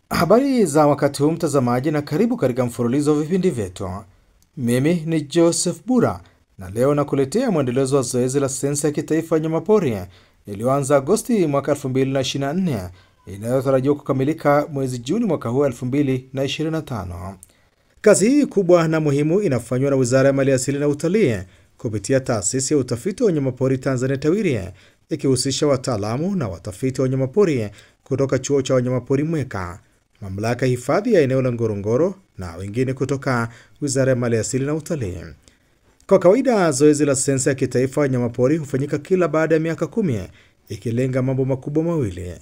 Habari za wakati huu mtazamaji, na karibu katika mfululizo wa vipindi vyetu. Mimi ni Joseph Bura na leo nakuletea mwendelezo wa zoezi la sensa ya kitaifa ya wanyamapori iliyoanza Agosti mwaka 2024 inayotarajiwa kukamilika mwezi Juni mwaka huu 2025. Kazi hii kubwa na muhimu inafanywa na Wizara ya Maliasili na Utalii kupitia Taasisi ya Utafiti wa Wanyamapori Tanzania TAWIRI, ikihusisha wataalamu na watafiti wa wanyamapori kutoka Chuo cha Wanyamapori Mweka, Mamlaka ya Hifadhi ya Eneo la Ngorongoro na wengine kutoka Wizara ya Maliasili na Utalii. Kwa kawaida, zoezi la sensa ya kitaifa ya wanyamapori hufanyika kila baada ya miaka 10, ikilenga mambo makubwa mawili.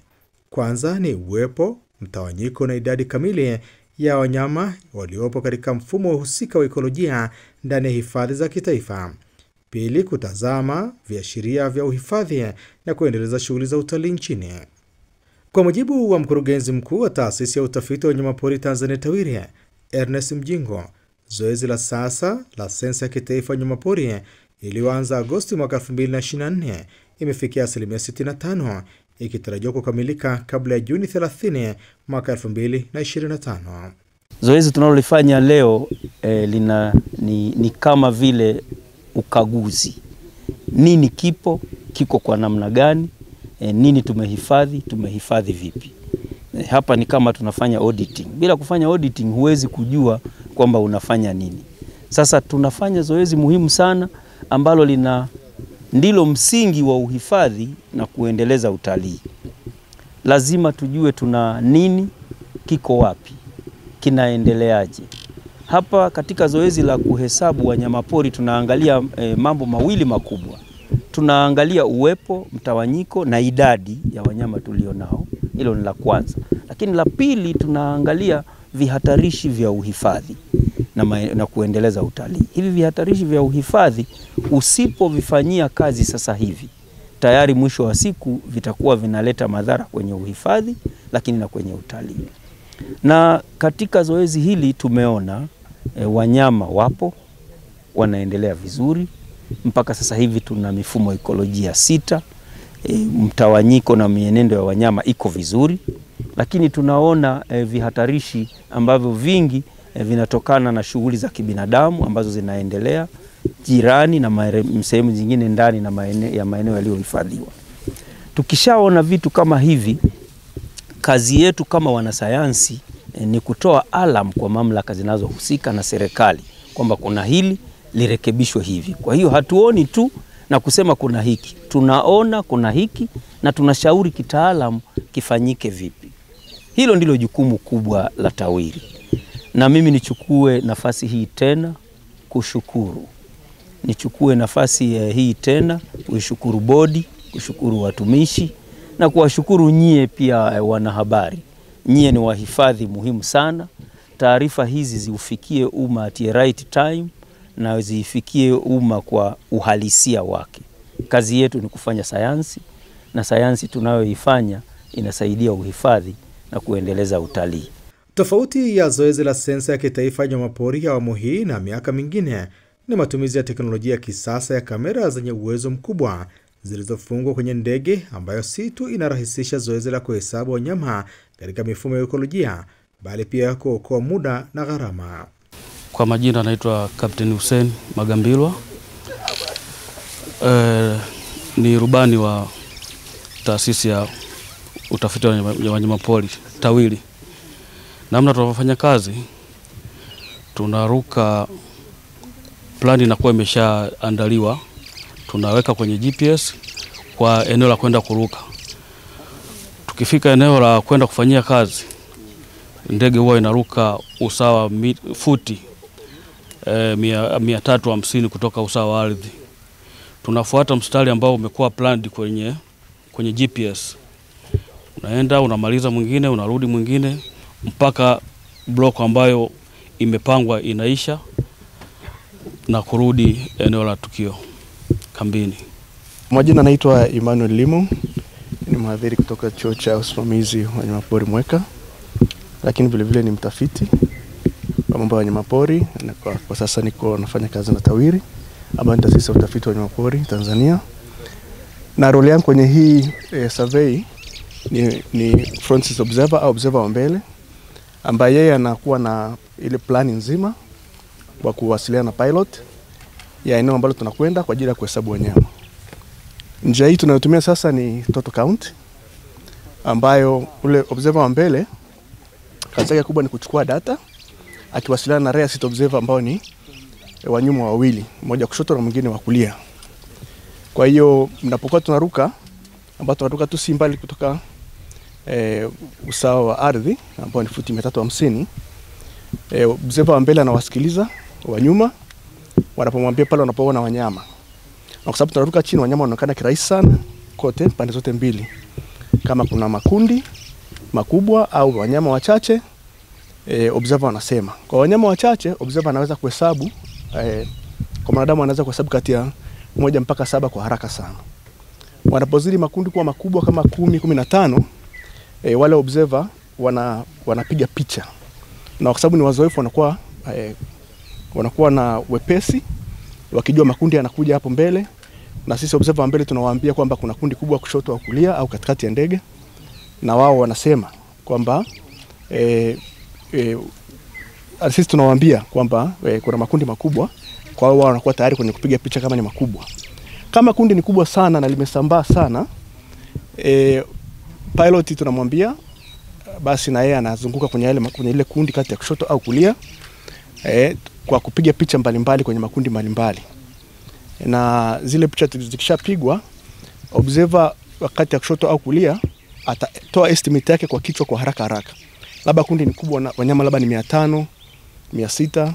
Kwanza ni uwepo, mtawanyiko na idadi kamili ya wanyama waliopo katika mfumo husika wa ekolojia ndani ya hifadhi za kitaifa. Pili, kutazama viashiria vya uhifadhi na kuendeleza shughuli za utalii nchini. Kwa mujibu wa mkurugenzi mkuu wa Taasisi ya Utafiti wa Wanyamapori Tanzania TAWIRI, Ernest Mjingo, zoezi la sasa la sensa ya kitaifa ya wanyamapori iliyoanza Agosti mwaka 2024 imefikia 65%, ikitarajiwa kukamilika kabla ya Juni 30 mwaka 2025. Zoezi tunalolifanya leo ni kama vile ukaguzi. Nini kiko kwa namna gani? Nini tumehifadhi vipi? Hapa ni kama tunafanya auditing. Bila kufanya auditing huwezi kujua kwamba unafanya nini. Sasa tunafanya zoezi muhimu sana ambalo ndilo msingi wa uhifadhi na kuendeleza utalii. Lazima tujue tuna nini, kiko wapi, kinaendeleaje. Hapa katika zoezi la kuhesabu wanyamapori tunaangalia mambo mawili makubwa. Tunaangalia uwepo, mtawanyiko na idadi ya wanyama tulionao. Hilo ni la kwanza. Lakini la pili, tunaangalia vihatarishi vya uhifadhi na kuendeleza utalii. Hivi vihatarishi vya uhifadhi usipovifanyia kazi sasa hivi, tayari mwisho wa siku vitakuwa vinaleta madhara kwenye uhifadhi lakini na kwenye utalii. Na katika zoezi hili tumeona wanyama wapo, wanaendelea vizuri. Mpaka sasa hivi tuna mifumo ekolojia 6, mtawanyiko na mienendo ya wanyama iko vizuri. Lakini tunaona vihatarishi ambavyo vingi vinatokana na shughuli za kibinadamu ambazo zinaendelea jirani na sehemu zingine ndani na maeneo yaliyohifadhiwa. Tukishaona vitu kama hivi, kazi yetu kama wanasayansi ni kutoa alarm kwa mamlaka zinazohusika na serikali kwamba kuna hili lirekebishwe hivi. Kwa hiyo hatuoni tu na kusema kuna hiki, tunaona kuna hiki na tunashauri kitaalamu kifanyike vipi. Hilo ndilo jukumu kubwa la TAWIRI. Na mimi nichukue nafasi hii tena kushukuru. Nichukue nafasi hii tena kushukuru bodi, kushukuru watumishi na kuwashukuru nyie pia wanahabari. Nyie ni wahifadhi muhimu sana. Taarifa hizi ziufikie umma at the right time na zifikie umma kwa uhalisia wake. Kazi yetu ni kufanya sayansi, na sayansi tunayoifanya inasaidia uhifadhi na kuendeleza utalii. Tofauti ya zoezi la sensa ya kitaifa ya wanyamapori ya awamu hii na miaka mingine ni matumizi ya teknolojia ya kisasa ya kamera zenye uwezo mkubwa zilizofungwa kwenye ndege, ambayo si tu inarahisisha zoezi la kuhesabu wanyama katika mifumo ya ekolojia bali pia kuokoa muda na gharama. Kwa majina naitwa Captain Hussein Magambilwa. Ni rubani wa Taasisi ya Utafiti wa Wanyamapori TAWIRI. Namna tunafanya kazi, tunaruka plani inakuwa imeshaandaliwa, tunaweka kwenye GPS kwa eneo la kwenda kuruka. Tukifika eneo la kwenda kufanyia kazi, ndege huwa inaruka usawa futi 350 kutoka usawa wa ardhi. Tunafuata mstari ambao umekuwa planned kwenye GPS. Unaenda, unamaliza mwingine, unarudi mwingine mpaka block ambayo imepangwa inaisha na kurudi eneo la tukio kambini. Majina naitwa Emmanuel Limo, ni mhadhiri kutoka Chuo cha Usimamizi wa Wanyamapori Mweka, lakini vile vile ni mtafiti wa mambo ya wanyamapori, na kwa sasa nafanya kazi na TAWIRI ambayo ni Taasisi ya Utafiti wa Wanyamapori Tanzania. Na role yangu kwenye hii survey ni frontiers observer au observer wa mbele, ambaye yeye anakuwa na ile plani nzima kwa kuwasiliana na pilot ya eneo ambalo tunakwenda kwa ajili ya kuhesabu wanyama. Njia hii tunayotumia sasa ni total count, ambayo ule observer wa mbele kazi yake kubwa ni kuchukua data akiwasiliana na rear seat observer ambao ni wanyuma wawili, mmoja kushoto na mwingine wa kulia. Kwa hiyo mnapokuwa tunaruka, ambao tunaruka tu si mbali kutoka usawa wa ardhi ambao ni futi 350, observer wa mbele anawasikiliza wa nyuma wanapomwambia pale wanapoona wanyama. Na kwa sababu tunaruka chini, wanyama wanaonekana kirahisi sana kote pande zote mbili. Kama kuna makundi makubwa au wanyama wachache, observer anasema. Kwa wanyama wachache, observer anaweza kuhesabu, kwa mwanadamu anaweza kuhesabu kati ya 1 mpaka 7 kwa haraka sana. Wanapozidi makundi kuwa makubwa kama 10, 15, wale observer wanapiga picha. Na kwa sababu ni wazoefu, wanakuwa na wepesi wakijua makundi yanakuja hapo mbele, na sisi observer mbele tunawaambia kwamba kuna kundi kubwa kushoto au kulia au katikati ya ndege, na wao wanasema kwamba sisi tunawaambia kwamba kuna makundi makubwa, kwa hiyo wao wanakuwa tayari kwenye kupiga picha kama ni makubwa. Kama kundi ni kubwa sana na limesambaa sana, pilot tunamwambia basi na yeye anazunguka kwenye ile kundi kati ya kushoto au kulia, kwa kupiga picha mbalimbali kwenye makundi mbalimbali. Na zile picha zikishapigwa, observer wakati ya kushoto au kulia atatoa estimate yake kwa kichwa kwa haraka. Labda kundi ni kubwa na wanyama labda ni 500, 600,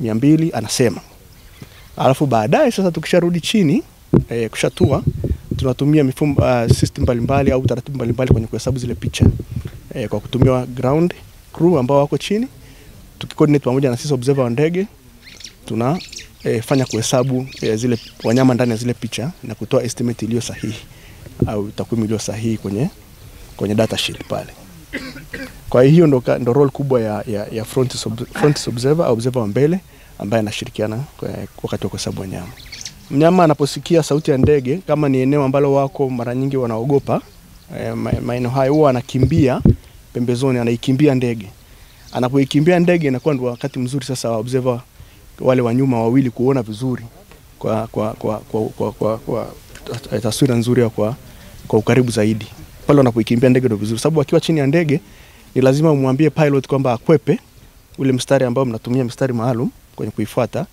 200 anasema. Alafu baadaye sasa tukisharudi chini, kushatua, tunatumia mifumo system mbalimbali au taratibu mbalimbali kwenye kuhesabu zile picha. Kwa kutumia ground crew ambao wako chini, tukicoordinate pamoja na sisi observer wa ndege, tunafanya kuhesabu zile wanyama ndani ya zile picha na kutoa estimate iliyo sahihi au takwimu iliyo sahihi kwenye data sheet pale. Kwa hiyo ndo role kubwa ya front observer au observer wa mbele ambaye anashirikiana wakati wa kuhesabu wanyama. Mnyama anaposikia sauti ya ndege, kama ni eneo ambalo wako mara nyingi wanaogopa, maeneo hayo huwa anakimbia pembezoni, anaikimbia ndege. Anapoikimbia ndege inakuwa ndio wakati mzuri sasa wa observer wale wanyuma wawili kuona vizuri kwa taswira nzuri kwa ukaribu zaidi. Pale wanapoikimbia ndege ndio vizuri, sababu akiwa chini ya ndege ni lazima umwambie pilot kwamba akwepe ule mstari ambao mnatumia mstari maalum kwenye kuifuata,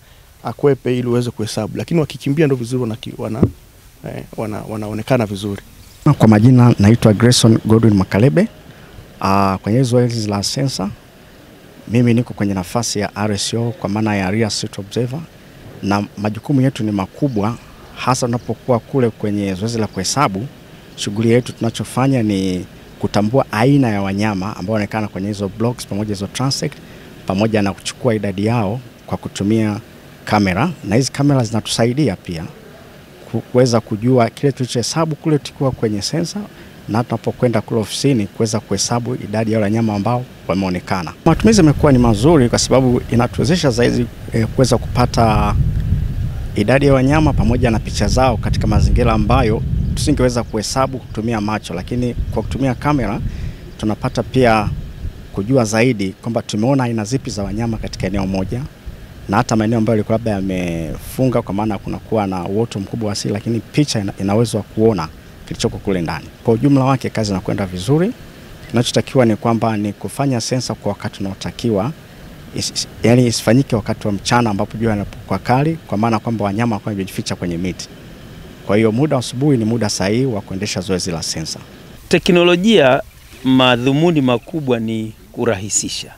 akwepe ili uweze kuhesabu. Lakini wakikimbia ndio vizuri, wanaonekana vizuri. Kwa majina naitwa Grayson Godwin Makalebe. Kwenye zoezi la sensa, mimi niko kwenye nafasi ya RSO kwa maana ya rear seat observer, na majukumu yetu ni makubwa, hasa unapokuwa kule kwenye zoezi la kuhesabu. Shughuli yetu tunachofanya ni kutambua aina ya wanyama ambao wanaonekana kwenye hizo blocks pamoja hizo transect, pamoja na kuchukua idadi yao kwa kutumia kamera, na hizi kamera zinatusaidia pia kuweza kujua kile tulichohesabu kule tukiwa kwenye sensa, na tunapokwenda kule ofisini kuweza kuhesabu idadi ya wanyama ambao wameonekana. Matumizi yamekuwa ni mazuri kwa sababu inatuwezesha zaidi kuweza kupata idadi ya wanyama pamoja na picha zao katika mazingira ambayo tusingeweza kuhesabu kutumia macho, lakini kwa kutumia kamera tunapata pia kujua zaidi kwamba tumeona aina zipi za wanyama katika eneo moja, na hata maeneo ambayo yalikuwa labda yamefunga kwa maana kunakuwa na uoto mkubwa asili, lakini picha inaweza kuona kilichoko kule ndani. Kwa ujumla wake kazi inakwenda vizuri. Kinachotakiwa ni kwamba ni kufanya sensa kwa wakati unaotakiwa, yani isifanyike wakati wa mchana ambapo jua linapokuwa kali, kwa maana kwamba wanyama wako wamejificha kwenye miti. Kwa hiyo muda wa asubuhi ni muda sahihi wa kuendesha zoezi la sensa. Teknolojia madhumuni makubwa ni kurahisisha.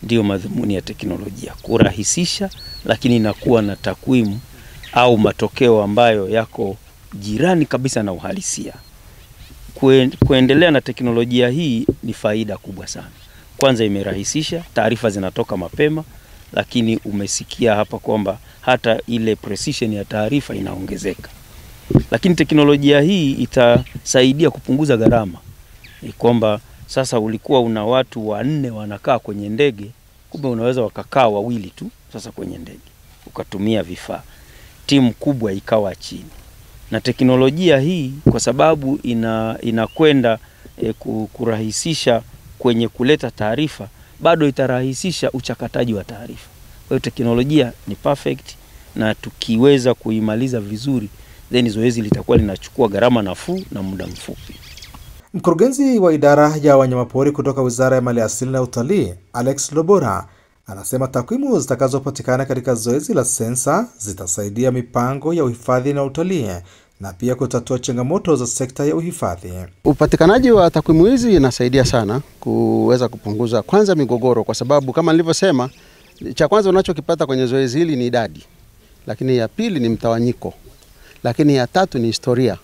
Ndio madhumuni ya teknolojia, kurahisisha, lakini inakuwa na takwimu au matokeo ambayo yako jirani kabisa na uhalisia. Kuendelea na teknolojia hii ni faida kubwa sana. Kwanza imerahisisha, taarifa zinatoka mapema, lakini umesikia hapa kwamba hata ile precision ya taarifa inaongezeka. Lakini teknolojia hii itasaidia kupunguza gharama. Kwamba sasa ulikuwa una watu 4 wanakaa kwenye ndege, kumbe unaweza wakakaa 2 tu sasa kwenye ndege. Ukatumia vifaa. Timu kubwa ikawa chini. Na teknolojia hii kwa sababu inakwenda kurahisisha kwenye kuleta taarifa, bado itarahisisha uchakataji wa taarifa. Kwa hiyo teknolojia ni perfect, na tukiweza kuimaliza vizuri, then zoezi litakuwa linachukua gharama nafuu na muda mfupi. Mkurugenzi wa idara ya wanyamapori kutoka Wizara ya Maliasili na Utalii, Alex Lobora, anasema takwimu zitakazopatikana katika zoezi la sensa zitasaidia mipango ya uhifadhi na utalii na pia kutatua changamoto za sekta ya uhifadhi. Upatikanaji wa takwimu hizi inasaidia sana kuweza kupunguza kwanza migogoro, kwa sababu kama nilivyosema, cha kwanza unachokipata kwenye zoezi hili ni idadi, lakini ya pili ni mtawanyiko, lakini ya tatu ni historia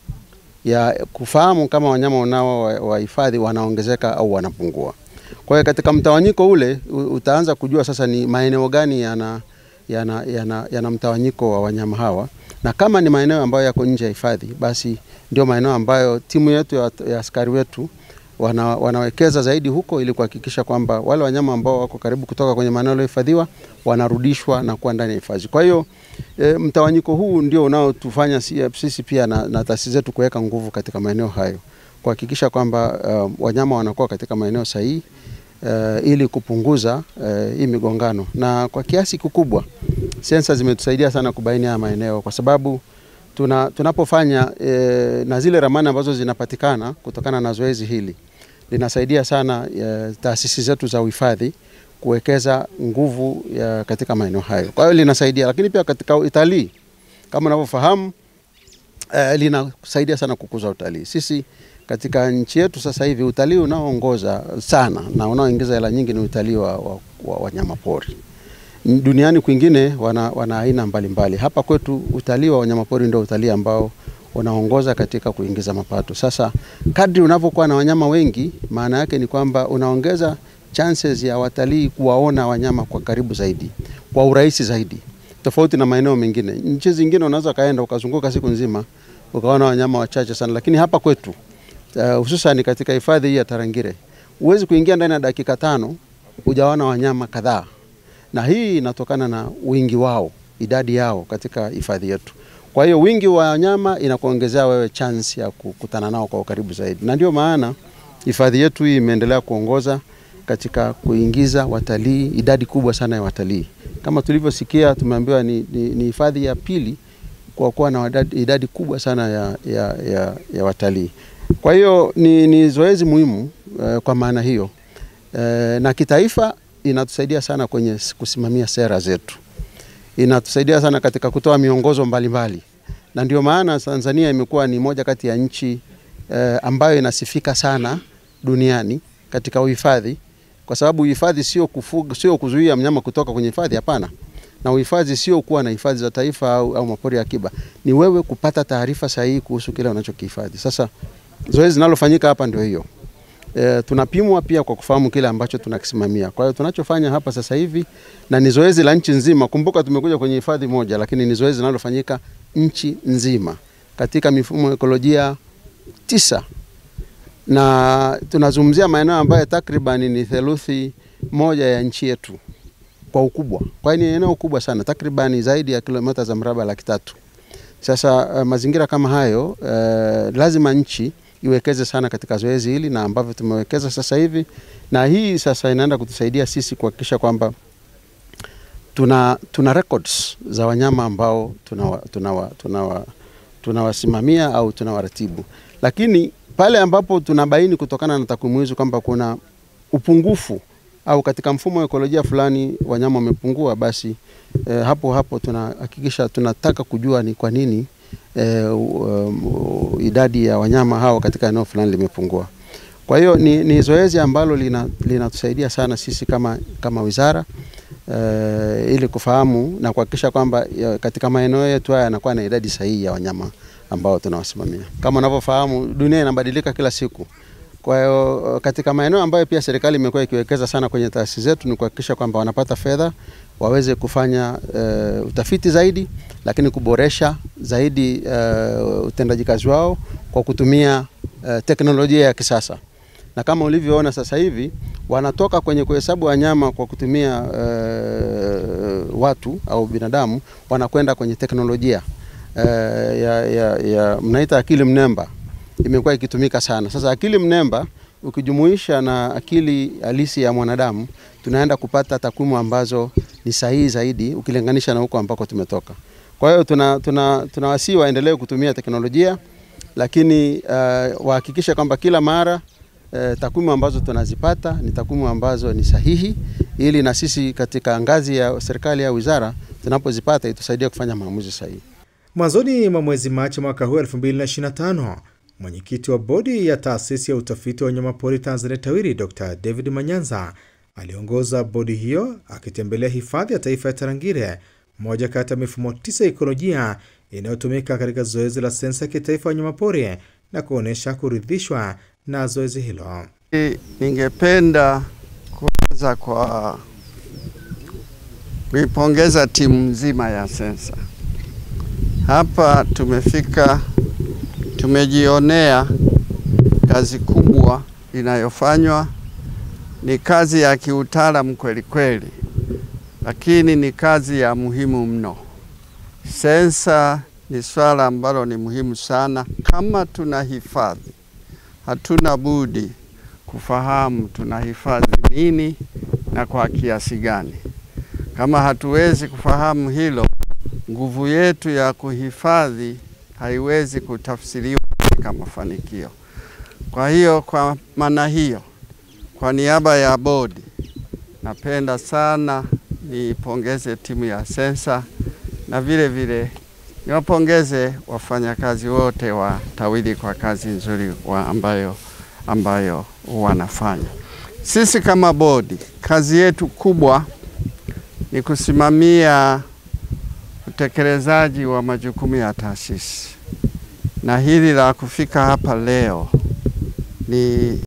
ya kufahamu kama wanyama unao wahifadhi wanaongezeka au wanapungua. Kwa hiyo katika mtawanyiko ule utaanza kujua sasa ni maeneo gani yana mtawanyiko wa wanyama hawa, na kama ni maeneo ambayo yako nje ya hifadhi, basi ndio maeneo ambayo timu yetu ya askari wetu wanawekeza zaidi huko, ili kuhakikisha kwamba wale wanyama ambao wako karibu kutoka kwenye maeneo yaliyohifadhiwa wanarudishwa na kuwa ndani ya hifadhi. Kwa hiyo mtawanyiko huu ndio unaotufanya sisi pia na taasisi zetu kuweka nguvu katika maeneo hayo, kuhakikisha kwamba wanyama wanakuwa katika maeneo sahihi, ili kupunguza hii migongano. Na kwa kiasi kikubwa sensa zimetusaidia sana kubaini haya maeneo, kwa sababu tunapofanya na zile ramani ambazo zinapatikana kutokana na zoezi hili, linasaidia sana taasisi zetu za uhifadhi kuwekeza nguvu katika maeneo hayo. Kwa hiyo linasaidia, lakini pia katika utalii kama unavyofahamu, linasaidia sana kukuza utalii. Sisi katika nchi yetu sasa hivi utalii unaoongoza sana na unaoingiza hela nyingi ni utalii wa wanyamapori. Duniani kwingine wana aina mbalimbali. Hapa kwetu utalii wa wanyamapori ndio utalii ambao unaongoza katika kuingiza mapato. Sasa kadri unavyokuwa na wanyama wengi, maana yake ni kwamba unaongeza chances ya watalii kuwaona wanyama kwa karibu zaidi, kwa urahisi zaidi, tofauti na maeneo mengine. Nchi zingine unaweza kaenda ukazunguka siku nzima ukaona wanyama wachache sana, lakini hapa kwetu hususan katika hifadhi hii ya Tarangire, huwezi kuingia ndani ya dakika 5 hujaona wanyama kadhaa. Na hii inatokana na wingi wao, idadi yao katika hifadhi yetu. Kwa hiyo wingi wa wanyama inakuongezea wewe chance ya kukutana nao kwa karibu zaidi. Na ndio maana hifadhi yetu hii imeendelea kuongoza katika kuingiza watalii, idadi kubwa sana ya watalii. Kama tulivyosikia, tumeambiwa ni hifadhi ya pili kwa kuwa na idadi kubwa sana ya watalii. Kwa hiyo ni zoezi muhimu kwa maana hiyo. Na kitaifa inatusaidia sana kwenye kusimamia sera zetu. Inatusaidia sana katika kutoa miongozo mbalimbali. Na ndio maana Tanzania imekuwa ni moja kati ya nchi ambayo inasifika sana duniani katika uhifadhi, kwa sababu uhifadhi sio kuzuia mnyama kutoka kwenye hifadhi, hapana. Na uhifadhi sio kuwa na hifadhi za taifa au mapori ya akiba. Ni wewe kupata taarifa sahihi kuhusu kile unachokihifadhi. Sasa zoezi linalofanyika hapa ndio hiyo. Tunapimwa pia kwa kufahamu kile ambacho tunakisimamia. Kwa hiyo tunachofanya hapa sasa hivi, na ni zoezi la nchi nzima. Kumbuka tumekuja kwenye hifadhi moja, lakini ni zoezi linalofanyika nchi nzima katika mifumo ekolojia 9. Na tunazungumzia maeneo ambayo takriban ni theluthi moja ya nchi yetu kwa ukubwa. Kwa hiyo ni eneo kubwa sana, takriban zaidi ya kilomita za mraba 300. Sasa mazingira kama hayo, lazima nchi iwekeze sana katika zoezi hili, na ambavyo tumewekeza sasa hivi. Na hii sasa inaenda kutusaidia sisi kuhakikisha kwamba tuna records za wanyama ambao tunawasimamia au tunawaratibu. Lakini pale ambapo tunabaini kutokana na takwimu hizo kwamba kuna upungufu au katika mfumo wa ekolojia fulani wanyama wamepungua, basi hapo tunahakikisha, tunataka kujua ni kwa nini idadi ya wanyama hao katika eneo fulani limepungua. Kwa hiyo ni zoezi ambalo linatusaidia sana sisi kama wizara, ili kufahamu na kuhakikisha kwamba katika maeneo yetu haya yanakuwa na idadi sahihi ya wanyama ambao tunawasimamia. Kama unavyofahamu, dunia inabadilika kila siku. Kwa hiyo katika maeneo ambayo pia serikali imekuwa ikiwekeza sana kwenye taasisi zetu ni kuhakikisha kwamba wanapata fedha waweze kufanya utafiti zaidi, lakini kuboresha zaidi utendaji kazi wao kwa kutumia teknolojia ya kisasa. Na kama ulivyoona sasa hivi wanatoka kwenye kuhesabu wanyama kwa kutumia watu au binadamu, wanakwenda kwenye teknolojia mnaita akili mnemba. Imekuwa ikitumika sana. Sasa akili mnemba ukijumuisha na akili halisi ya mwanadamu, tunaenda kupata takwimu ambazo ni sahihi zaidi ukilinganisha na huko ambako tumetoka. Kwa hiyo tunawasihi waendelee kutumia teknolojia, lakini wahakikishe kwamba kila mara takwimu ambazo tunazipata ni takwimu ambazo ni sahihi, ili na sisi katika ngazi ya serikali ya wizara tunapozipata itusaidie kufanya maamuzi sahihi. Mwanzoni mwa mwezi Machi mwaka huu 2025, mwenyekiti wa bodi ya taasisi ya utafiti wa wanyamapori Tanzania TAWIRI Dr. David Manyanza aliongoza bodi hiyo akitembelea hifadhi ya taifa ya Tarangire, moja kati ya mifumo 9 ya ekolojia inayotumika katika zoezi la sensa ya kitaifa ya wanyamapori na kuonesha kuridhishwa na zoezi hilo. Ningependa kuanza kwa kuipongeza timu nzima ya sensa. Hapa tumefika, tumejionea kazi kubwa inayofanywa. Ni kazi ya kiutaalamu kweli kweli, lakini ni kazi ya muhimu mno. Sensa ni swala ambalo ni muhimu sana. Kama tunahifadhi, hatuna budi kufahamu tunahifadhi nini na kwa kiasi gani. Kama hatuwezi kufahamu hilo, nguvu yetu ya kuhifadhi haiwezi kutafsiriwa katika mafanikio. Kwa hiyo, kwa maana hiyo, kwa niaba ya bodi, napenda sana nipongeze timu ya sensa na vile vile niwapongeze wafanyakazi wote wa TAWIRI kwa kazi nzuri ambayo wanafanya. Sisi kama bodi, kazi yetu kubwa ni kusimamia utekelezaji wa majukumu ya taasisi. Na hili la kufika hapa leo ni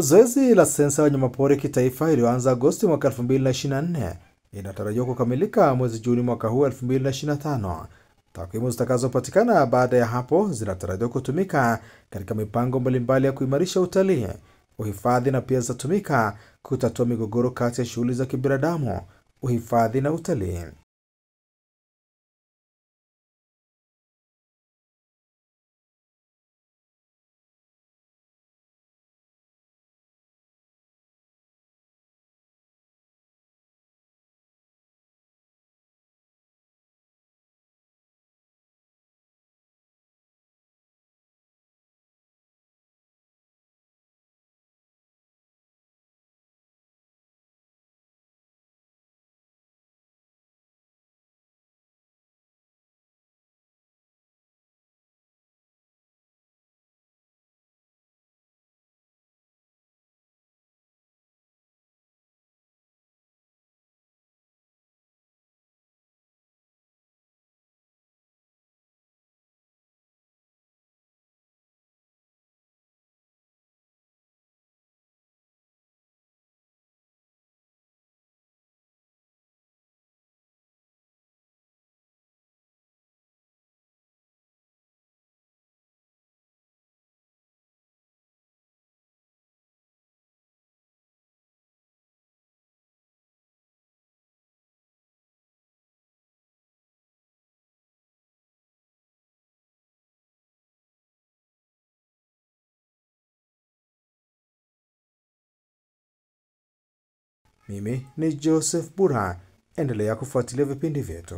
Zoezi la sensa ya wanyamapori kitaifa iliyoanza Agosti mwaka 2024 inatarajiwa kukamilika mwezi Juni mwaka huu 2025. Takwimu zitakazopatikana baada ya hapo zinatarajiwa kutumika katika mipango mbalimbali ya kuimarisha utalii, uhifadhi na pia zitatumika kutatua migogoro kati ya shughuli za kibinadamu, uhifadhi na utalii. Mimi ni Joseph Bura. Endelea kufuatilia vipindi vyetu.